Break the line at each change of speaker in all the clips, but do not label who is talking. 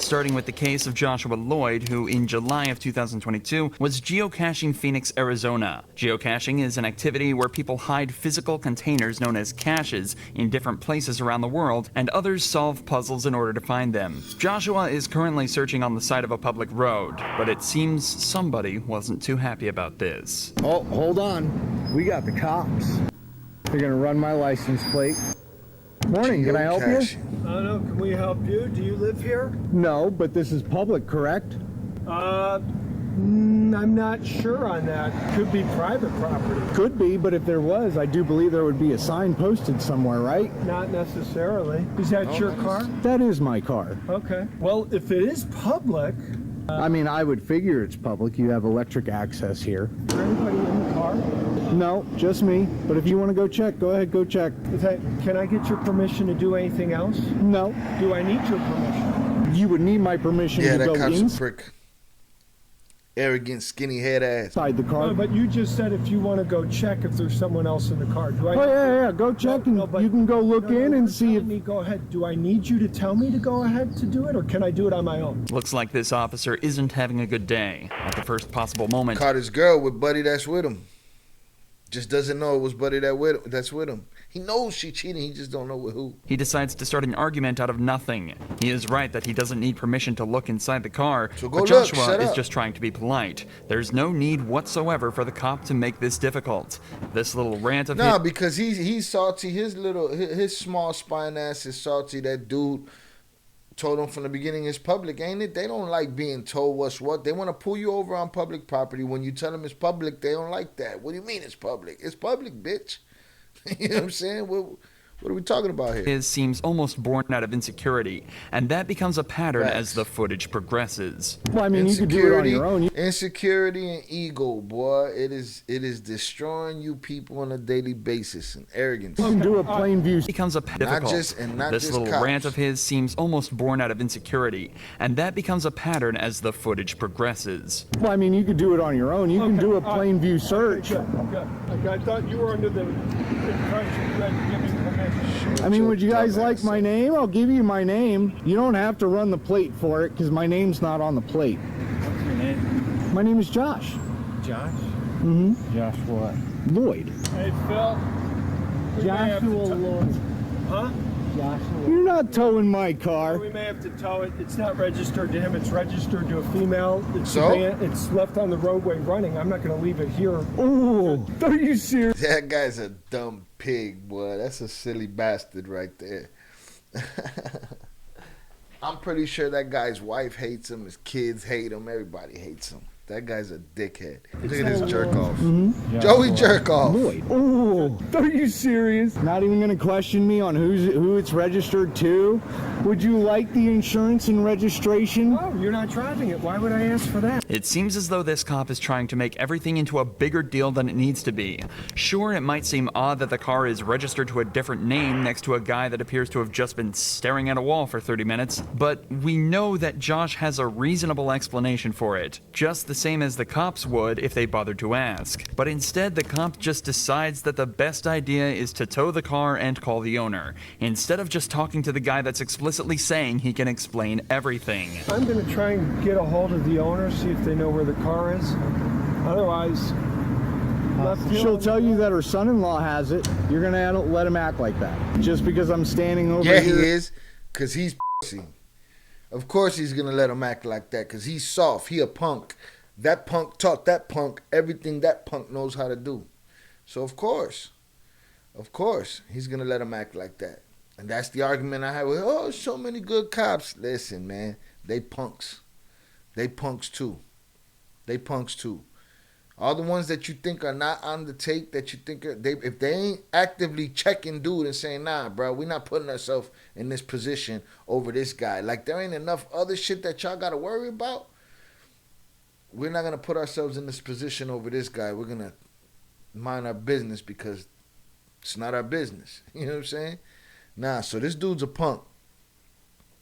Starting with the case of Joshua Lloyd, who in July of 2022 was geocaching Phoenix, Arizona. Geocaching is an activity where people hide physical containers known as caches in different places around the world, and others solve puzzles in order to find them. Joshua is currently searching on the side of a public road, but it seems somebody wasn't too happy about this.
Oh, hold on. We got the cops. They're gonna run my license plate. Morning, can I help you?
No, can we help you? Do you live here?
No, but this is public, correct?
I'm not sure on that. Could be private property.
Could be, but if there was, I do believe there would be a sign posted somewhere, right?
Not necessarily. Is that your car?
That is my car.
Okay. Well, if it is public...
I mean, I would figure it's public. You have electric access here.
Is there anybody in the car?
No, just me. But if you want to go check, go ahead, go check.
Can I get your permission to do anything else?
No.
Do I need your permission?
You would need my permission to go
that cop's a
inside
prick. Arrogant, skinny head ass.
the car.
No, but you just said if you want to go check if there's someone else in the car. Do I?
Oh, yeah, go check and you can go look in and see if...
Go ahead. Do I need you to tell me to go ahead to do it, or can I do it on my own?
Looks like this officer isn't having a good day. At the first possible moment,
Caught his girl with buddy that's with him. Just doesn't know it was buddy that's with him. He knows she cheating, he just don't know with who.
he decides to start an argument out of nothing. He is right that he doesn't need permission to look inside the car,
So
but
go
Joshua
look,
is
shut up.
just trying to be polite. There's no need whatsoever for the cop to make this difficult. This little rant of
Nah,
his...
because he's salty. His small spine ass is salty. That dude told him from the beginning it's public, ain't it? They don't like being told what's what. They want to pull you over on public property. When you tell them it's public, they don't like that. What do you mean it's public? It's public, bitch. You know what I'm saying? What are we talking about here?
his seems almost born out of insecurity, and that becomes a pattern
Facts.
as the footage progresses.
Well, I mean, you could do it on your own.
Insecurity and ego, boy. It is destroying you people on a daily basis, and arrogance.
You can do a plain view.
Becomes a difficult.
not
This
just
little
cops.
rant of his seems almost born out of insecurity, and that becomes a pattern as the footage progresses.
Well, I mean, you could do it on your own. You can do a plain view search.
Good. Okay, I thought you were under the impression you had to give me permission.
I mean, would you guys like my name? I'll give you my name. You don't have to run the plate for it because my name's not on the plate.
What's your name?
My name is Josh.
Josh?
Mm-hmm.
Josh what?
Lloyd.
Hey, Phil. we may have to
Lloyd.
Huh?
Joshua.
You're not towing my car.
We may have to tow it. It's not registered to him. It's registered to a female.
So?
It's left on the roadway running. I'm not going to leave it here.
Oh, are you serious?
That guy's a dumb pig, boy. That's a silly bastard right there. I'm pretty sure that guy's wife hates him, his kids hate him, everybody hates him. That guy's a dickhead. Look at this jerk off. Joey jerk off.
Lloyd. Oh, are you serious? Not even going to question me on who it's registered to? Would you like the insurance and registration?
Oh, you're not driving it. Why would I ask for that?
It seems as though this cop is trying to make everything into a bigger deal than it needs to be. Sure, it might seem odd that the car is registered to a different name next to a guy that appears to have just been staring at a wall for 30 minutes, but we know that Josh has a reasonable explanation for it, just the same as the cops would if they bothered to ask. But instead, the cop just decides that the best idea is to tow the car and call the owner, instead of just talking to the guy that's explicitly saying he can explain everything.
I'm going to try and get a hold of the owner, see if they know where the car is. Otherwise,
She'll tell you that her son-in-law has it. You're going to let him act like that. Just because I'm standing over
Yeah, he
here.
is, because he's pussy. Of course he's going to let him act like that, because he's soft. He a punk. That punk taught that punk everything that punk knows how to do. So, of course, he's going to let him act like that. And that's the argument I have with, oh, so many good cops. Listen, man, they punks. They punks too. All the ones that you think are not on the tape, that you think are, if they ain't actively checking dude and saying, nah, bro, we're not putting ourselves in this position over this guy. Like, there ain't enough other shit that y'all got to worry about. We're not going to put ourselves in this position over this guy. We're going to mind our business because it's not our business. You know what I'm saying? Nah, so this dude's a punk.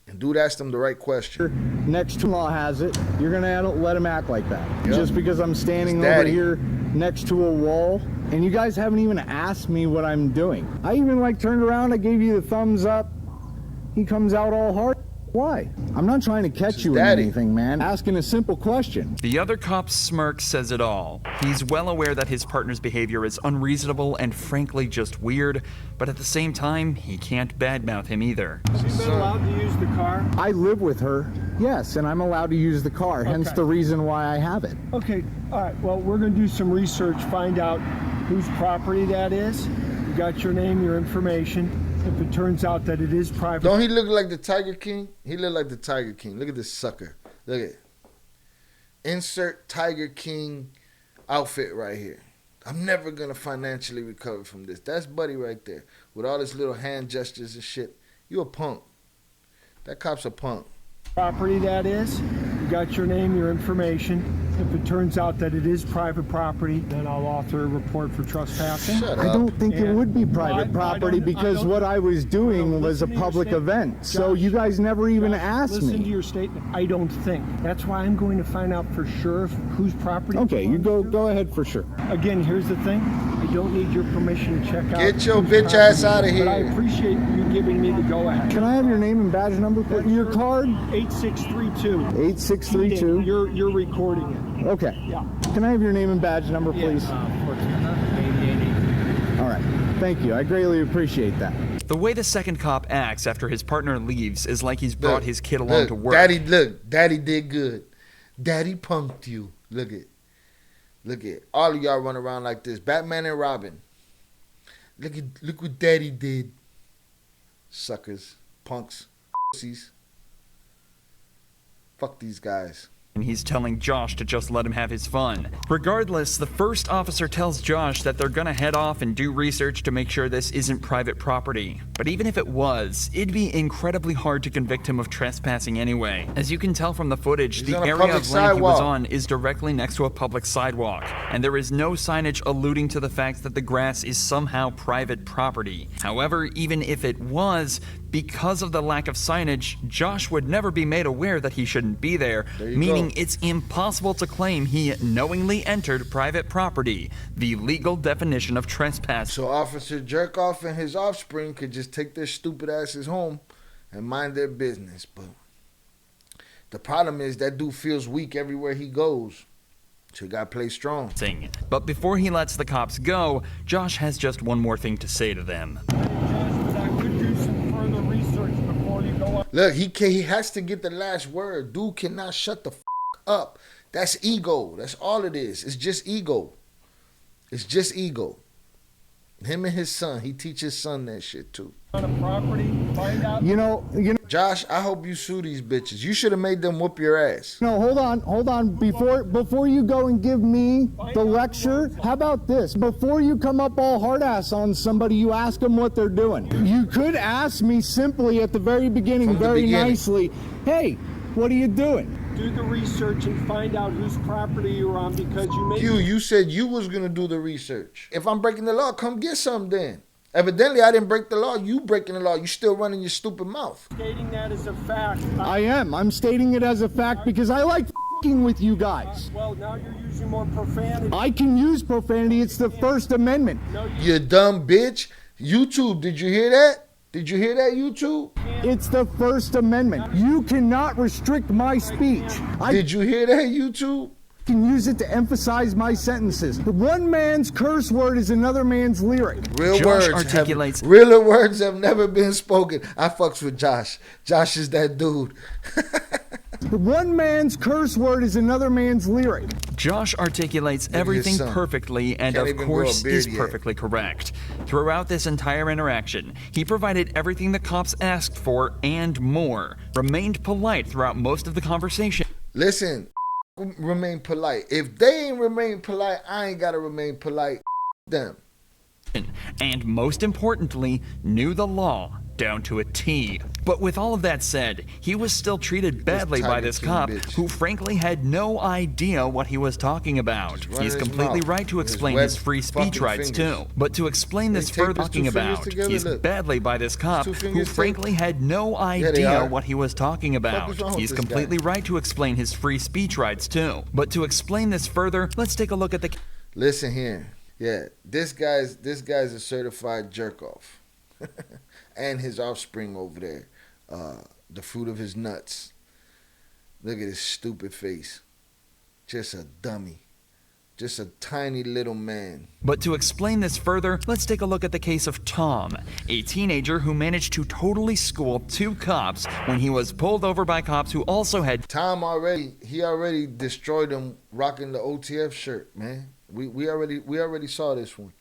And dude asked him the right question.
Next to law has it. You're going to let him act like that.
Yep.
Just because I'm standing
His
over
daddy.
here next to a wall. And you guys haven't even asked me what I'm doing. I even turned around. I gave you the thumbs up. He comes out all hard. Why? I'm not trying to catch you in
daddy.
anything, man. Asking a simple question.
The other cop's smirk says it all. He's well aware that his partner's behavior is unreasonable and frankly just weird, but at the same time, he can't badmouth him either.
Have you been allowed to use the car?
I live with her, yes, and I'm allowed to use the car, hence
Okay.
the reason why I have it.
Okay, all right. Well, we're going to do some research, find out whose property that is. You got your name, your information. If it turns out that it is private.
Don't he look like the Tiger King? He look like the Tiger King. Look at this sucker. Look at it. Insert Tiger King outfit right here. I'm never going to financially recover from this. That's Buddy right there. With all his little hand gestures and shit. You a punk. That cop's a punk.
Property that is. You got your name, your information. If it turns out that it is private property, then I'll author a report for trespassing.
Shut
I
up.
don't think it
And-
would be
I
private property
don't-
because what I was doing was a
Listen to your
public
statement.
event. So
Josh,
you guys never even
Josh,
asked
listen to
me.
your statement. I don't think. That's why I'm going to find out for sure whose property.
Okay, you
belongs to.
go ahead for sure.
Again, here's the thing. I don't need your permission to check out.
Get your
whose
bitch ass
property
outta
it is, But I
here.
appreciate you giving me the go-ahead.
Can I have your name and badge number, please? Your card?
8632.
8632.
You're recording it.
Okay.
Yeah.
Can I have your name and badge number, please?
1488.
All right. Thank you. I greatly appreciate that.
The way the second cop acts after his partner leaves is like he's brought
Look,
his kid along
look,
to work.
Daddy did good. Daddy punked you. Look at all of y'all run around like this. Batman and Robin. Look what Daddy did. Suckers, punks, pussies. Fuck these guys.
And he's telling Josh to just let him have his fun. Regardless, the first officer tells Josh that they're gonna head off and do research to make sure this isn't private property. But even if it was, it'd be incredibly hard to convict him of trespassing anyway. As you can tell from the footage,
He's
the
on a
area
public
of land he was
sidewalk.
on is directly next to a public sidewalk, and there is no signage alluding to the fact that the grass is somehow private property. However, even if it was, because of the lack of signage, Josh would never be made aware that he shouldn't be there,
There you
meaning
go.
it's impossible to claim he knowingly entered private property, the legal definition of trespass.
So Officer Jerkoff and his offspring could just take their stupid asses home and mind their business. But the problem is that dude feels weak everywhere he goes. So you gotta play strong.
But before he lets the cops go, Josh has just one more thing to say to them.
I could do some further research before you go up.
Look, he has to get the last word. Dude cannot shut the up. That's ego. That's all it is. It's just ego. It's just ego. Him and his son. He teaches his son that shit too.
On a property, find out.
You know,
Josh, I hope you sue these bitches. You should have made them whoop your ass.
no, hold on. Before you go and give me the lecture, how about this? Before you come up all hard ass on somebody, you ask them what they're doing. You could ask me simply at the very beginning,
From the
very
beginning.
nicely, hey, what are you doing?
Do the research and find out whose property you're on because you may.
You said you was gonna do the research. If I'm breaking the law, come get some then. Evidently, I didn't break the law. You breaking the law. You still running your stupid mouth.
Stating that as a fact.
I am. I'm stating it as a fact because I like f***ing with you guys.
Well, now you're using more profanity.
I can use profanity. It's the First Amendment.
No,
You dumb bitch. YouTube, did you hear that? Did you hear that, YouTube?
It's the First Amendment. You cannot restrict my speech. I
Did you hear that, YouTube?
can use it to emphasize my sentences. One man's curse word is another man's lyric.
Josh articulates-
Realer words have never been spoken. I fucks with Josh. Josh is that dude.
One man's curse word is another man's lyric.
Josh articulates
at his
everything
son.
perfectly and
Can't
of
even grow a
course
beard
is
yet.
perfectly correct. Throughout this entire interaction, he provided everything the cops asked for and more, remained polite throughout most of the conversation,
Listen, remain polite. If they ain't remain polite, I ain't gotta remain polite. Them.
and most importantly, knew the law down to a T. But with all of that said, he was still treated badly by
Tiger
this
King
cop
bitch.
who frankly had no idea what he was talking about.
running
He's
his
completely
mouth
right to
with his
explain
web
his free speech
fucking
rights
fingers.
too. But to explain this
He taped
further
his two
talking
fingers
about,
together,
he's
look.
badly by this cop
two
who
fingers taped.
frankly had no
they
idea
are.
what he was talking about.
is wrong with
He's
this
completely
guy?
right to explain his free speech rights too. But to explain this further, let's take a look at the
Listen here. Yeah, this guy's a certified jerk off. And his offspring over there. the fruit of his nuts. Look at his stupid face. Just a dummy. Just a tiny little man.
But to explain this further, let's take a look at the case of Tom, a teenager who managed to totally school 2 cops when he was pulled over by cops who also had
Tom already destroyed him rocking the OTF shirt, man. We already saw this one.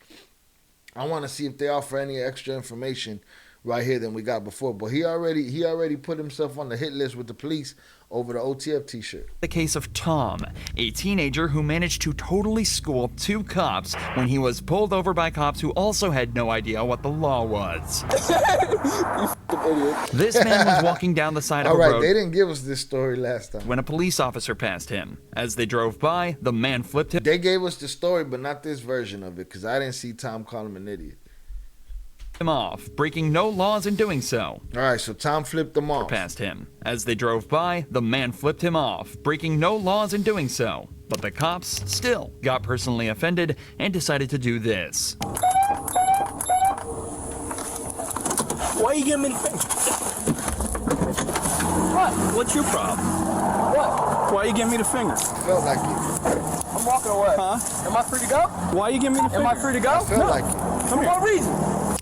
I want to see if they offer any extra information right here than we got before. But he already put himself on the hit list with the police over the OTF t-shirt.
the case of Tom, a teenager who managed to totally school 2 cops when he was pulled over by cops who also had no idea what the law was. This man was walking down the side of
All
a
right,
road
they didn't give us this story last time.
when a police officer passed him. As they drove by, the man flipped
They gave us the story, but not this version of it, because I didn't see Tom call him an idiot.
him off, breaking no laws in doing so.
All right, so Tom flipped them off.
Past him. As they drove by, the man flipped him off, breaking no laws in doing so. But the cops still got personally offended and decided to do this.
Why you giving me the finger? What? What's your problem? What? Why you giving me the finger?
Felt like it.
I'm walking away. Huh? Am I free to go? Why you giving me the finger? Am I free to go?
Felt like it.
For what reason?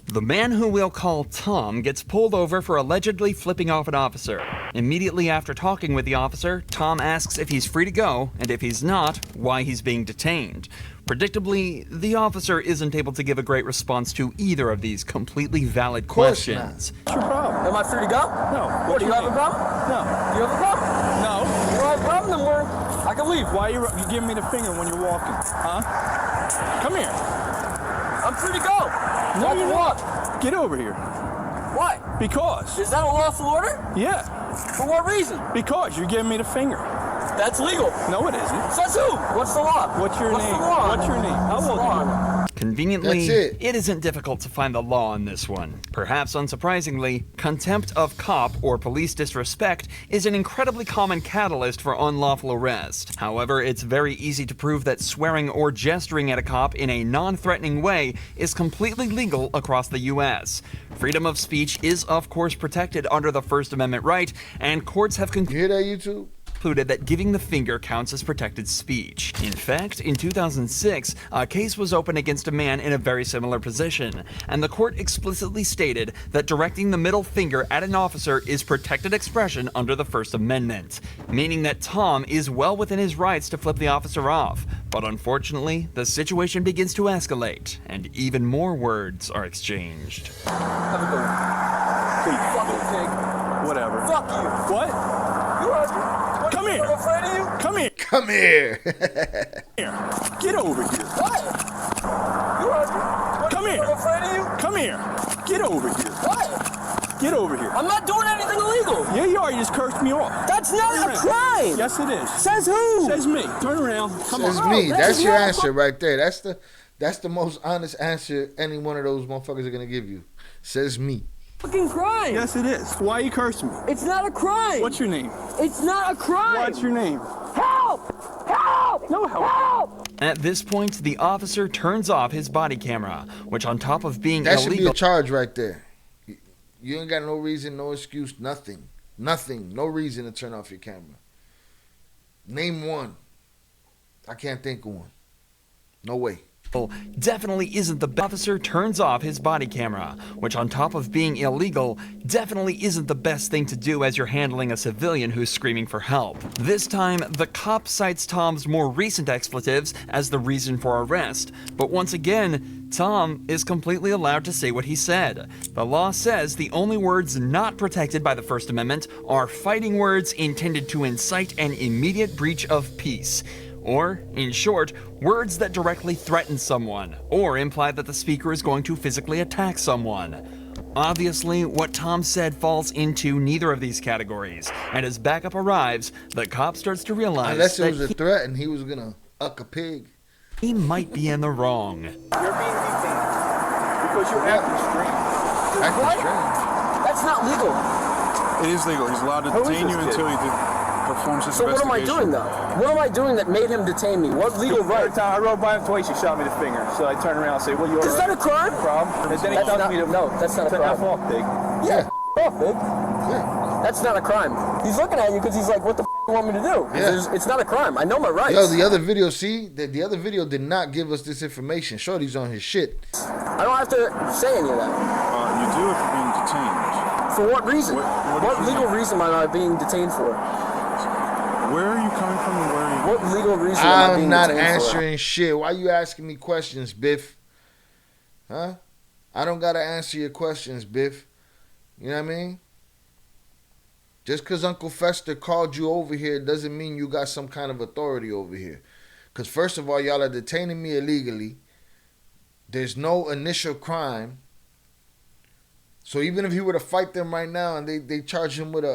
The man who we'll call Tom gets pulled over for allegedly flipping off an officer. Immediately after talking with the officer, Tom asks if he's free to go, and if he's not, why he's being detained. Predictably, the officer isn't able to give a great response to either of these completely valid
course
questions.
What's your problem? Am I free to go? No. What, do you have a problem? No. Do you have a problem? No. You don't have a problem, then I can leave. Why you giving me the finger when you're walking? Huh? Come here. I'm free to go. No, you what? Get over here. Why? Because. Is that a lawful order? Yeah. For what reason? Because you're giving me the finger. That's legal. No, it isn't. Says who? What's the law? What's your name? What's your name? How old are you?
Conveniently,
That's it.
it isn't difficult to find the law on this one. Perhaps unsurprisingly, contempt of cop or police disrespect is an incredibly common catalyst for unlawful arrest. However, it's very easy to prove that swearing or gesturing at a cop in a non-threatening way is completely legal across the U.S. Freedom of speech is, of course, protected under the First Amendment right, and courts have
You hear that, YouTube?
concluded that giving the finger counts as protected speech. In fact, in 2006, a case was opened against a man in a very similar position, and the court explicitly stated that directing the middle finger at an officer is protected expression under the First Amendment, meaning that Tom is well within his rights to flip the officer off. But unfortunately, the situation begins to escalate, and even more words are exchanged.
Have a good one. Please. Fucking pig. Whatever. Fuck you. What? You heard me. Come here. I'm afraid of you. Come here.
Come here.
Here. Get over here. What? You heard me. Come here. I'm afraid of you. Come here. Get over here. What? Get over here. I'm not doing anything illegal. Yeah, you are. You just cursed me off. That's not a crime. Yes, it is. Says who? Says me. Turn around. Come on.
Says me. That's your answer right there. That's the most honest answer any one of those motherfuckers are gonna give you. Says me.
Fucking crime. Yes, it is. Why are you cursing me? It's not a crime. What's your name? It's not a crime. What's your name? Help! Help! No help. Help!
At this point, the officer turns off his body camera, which on top of being
That should be
illegal
a charge right there. You ain't got no reason, no excuse, nothing. Nothing. No reason to turn off your camera. Name one. I can't think of one. No way.
definitely isn't the officer turns off his body camera, which on top of being illegal, definitely isn't the best thing to do as you're handling a civilian who's screaming for help. This time, the cop cites Tom's more recent expletives as the reason for arrest, but once again, Tom is completely allowed to say what he said. The law says the only words not protected by the First Amendment are fighting words intended to incite an immediate breach of peace. Or, in short, words that directly threaten someone, or imply that the speaker is going to physically attack someone. Obviously, what Tom said falls into neither of these categories, and as backup arrives, the cop starts to realize
Unless it
that
was a threat and he was gonna uck a pig.
he might be in the wrong.
You're being detained because you're acting strange.
Acting strange.
That's not legal.
It is legal. He's allowed to detain you until he performs his
So what am I
investigation.
doing though? What am I doing that made him detain me? What legal right?
Every time I rode by him twice, he shot me the finger. So I turned around and said, "Well, you're
Is that a crime?
problem?" And then he
That's
tells
not,
me to
no, that's not a
F
crime.
off, pig.
Yeah, off, big.
Yeah.
That's not a crime. He's looking at you because he's like, what the f*** you want me to do?
Yeah.
It's not a crime. I know my rights.
Yo, the other video, see? The other video did not give us this information. Shorty's on his shit.
I don't have to say any of that.
You do if you're being detained.
For what reason?
What
legal reason am I being detained for?
Where are you coming from and where are you?
What legal reason am I
I'm
being
not
detained
answering shit. Why you asking me questions, Biff? Huh? I don't gotta answer your questions, Biff. You know what I mean? Just because Uncle Fester called you over here doesn't mean you got some kind of authority over here. Because first of all, y'all are detaining me illegally. There's no initial crime. So even if he were to fight them right now and they charge him with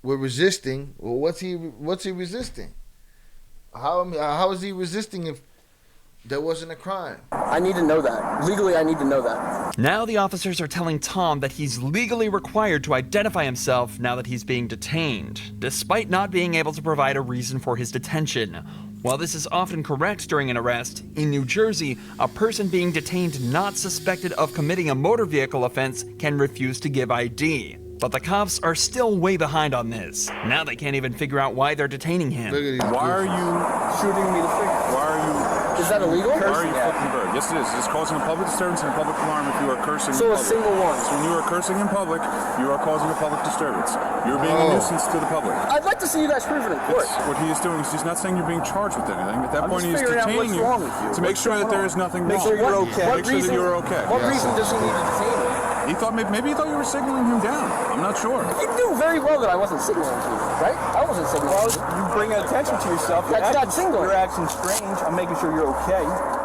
resisting, well, what's he resisting? How is he resisting if there wasn't a crime?
I need to know that. Legally, I need to know that.
Now the officers are telling Tom that he's legally required to identify himself now that he's being detained, despite not being able to provide a reason for his detention. While this is often correct during an arrest, in New Jersey, a person being detained not suspected of committing a motor vehicle offense can refuse to give ID. But the cops are still way behind on this. Now they can't even figure out why they're detaining him.
Why are you
Shooting me to figure.
Why are you?
Is that illegal?
Why are you flipping the bird? Yes, it is. It's causing a public disturbance and a public alarm if you are cursing.
So
in
a
public.
single one.
So when you are cursing in public, you are causing a public disturbance. You're being a nuisance to the public.
I'd like to see you guys prove it in court.
That's what he is doing. He's not saying you're being charged with anything. At that
I'm
point,
just
he's
figuring out
detaining
what's
you
wrong with you.
to make sure that there is nothing wrong.
Make sure you're okay.
Make sure that you're okay.
What reason does he need to detain me?
He thought maybe he thought you were signaling him down. I'm not sure.
You knew very well that I wasn't signaling to you, right? I wasn't signaling.
Well, you bring attention to yourself.
That's not signaling.
Your action's strange. I'm making sure you're okay.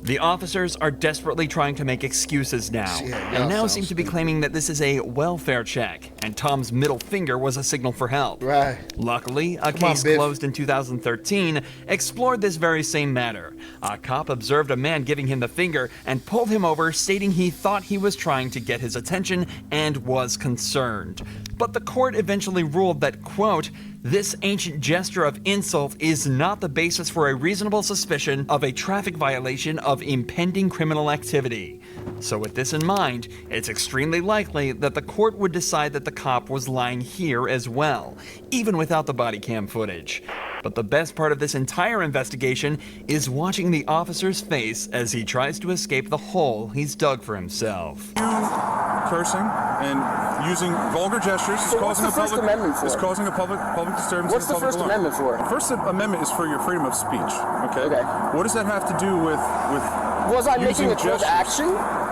The officers are desperately trying to make excuses now, and now seem to be claiming that this is a welfare check, and Tom's middle finger was a signal for help.
Right.
Luckily, a case closed in 2013 explored this very same matter. A cop observed a man giving him the finger and pulled him over, stating he thought he was trying to get his attention and was concerned. But the court eventually ruled that, quote, this ancient gesture of insult is not the basis for a reasonable suspicion of a traffic violation of impending criminal activity. So with this in mind, it's extremely likely that the court would decide that the cop was lying here as well, even without the body cam footage. But the best part of this entire investigation is watching the officer's face as he tries to escape the hole he's dug for himself.
Cursing and using vulgar gestures is
So what's
causing
the First Amendment for?
Is causing a public disturbance.
What's
and
the
public
First
alarm.
Amendment for?
The First Amendment is for your freedom of speech. Okay.
Okay.
What does that have to do with
Was I
using
making a call
gestures?
to action?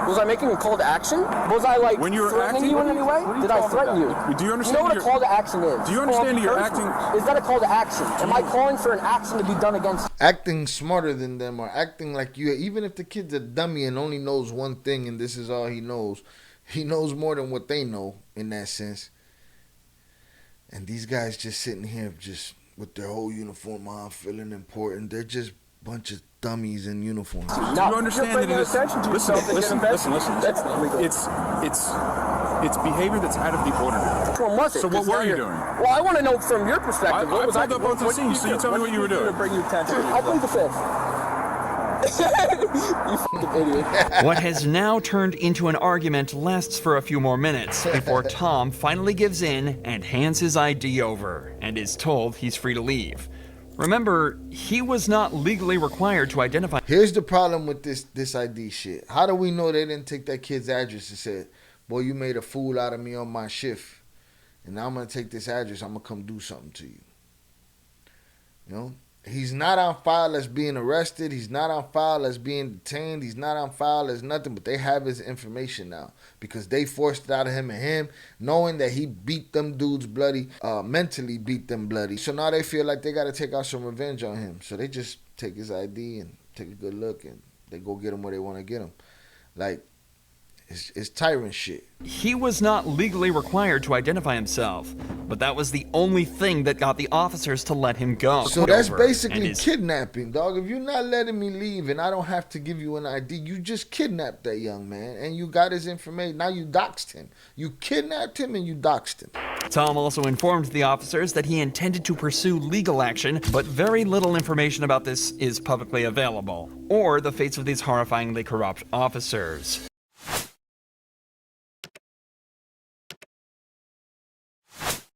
Was I making a call to action? Was I like
When you were
threatening
acting-
you in any way? Did I threaten you?
Do you understand
You know what a
your-
call to action is?
Do you understand that you're
Encouragement.
acting-
Is that a call to action? Am I calling for an action to be done against?
Acting smarter than them or acting like you, even if the kid's a dummy and only knows one thing and this is all he knows more than what they know in that sense. And these guys just sitting here just with their whole uniform on, feeling important. They're just a bunch of dummies in uniforms.
Do you understand that it is? Listen.
That's illegal.
It's behavior that's out of the ordinary.
Which one was it?
So what
'Cause
were
now
you
you're-
doing?
Well, I want to know from your perspective. What was I
pulled up onto the scene, so you tell me what you were doing.
To bring you attention.
I plead the fifth. You fucking idiot.
What has now turned into an argument lasts for a few more minutes before Tom finally gives in and hands his ID over and is told he's free to leave. Remember, he was not legally required to identify.
Here's the problem with this ID shit. How do we know they didn't take that kid's address and said, boy, you made a fool out of me on my shift, and now I'm going to take this address, I'm going to come do something to you. You know? He's not on file as being arrested. He's not on file as being detained. He's not on file as nothing, but they have his information now because they forced it out of him, knowing that he beat them dudes bloody, mentally beat them bloody. So now they feel like they got to take out some revenge on him. So they just take his ID and take a good look and they go get him where they want to get him. Like, it's tyrant shit.
He was not legally required to identify himself, but that was the only thing that got the officers to let him go.
So that's
Over. And
basically
his-
kidnapping, dog. If you're not letting me leave and I don't have to give you an ID, you just kidnapped that young man and you got his information. Now you doxed him. You kidnapped him and you doxed him.
Tom also informed the officers that he intended to pursue legal action, but very little information about this is publicly available, or the fates of these horrifyingly corrupt officers.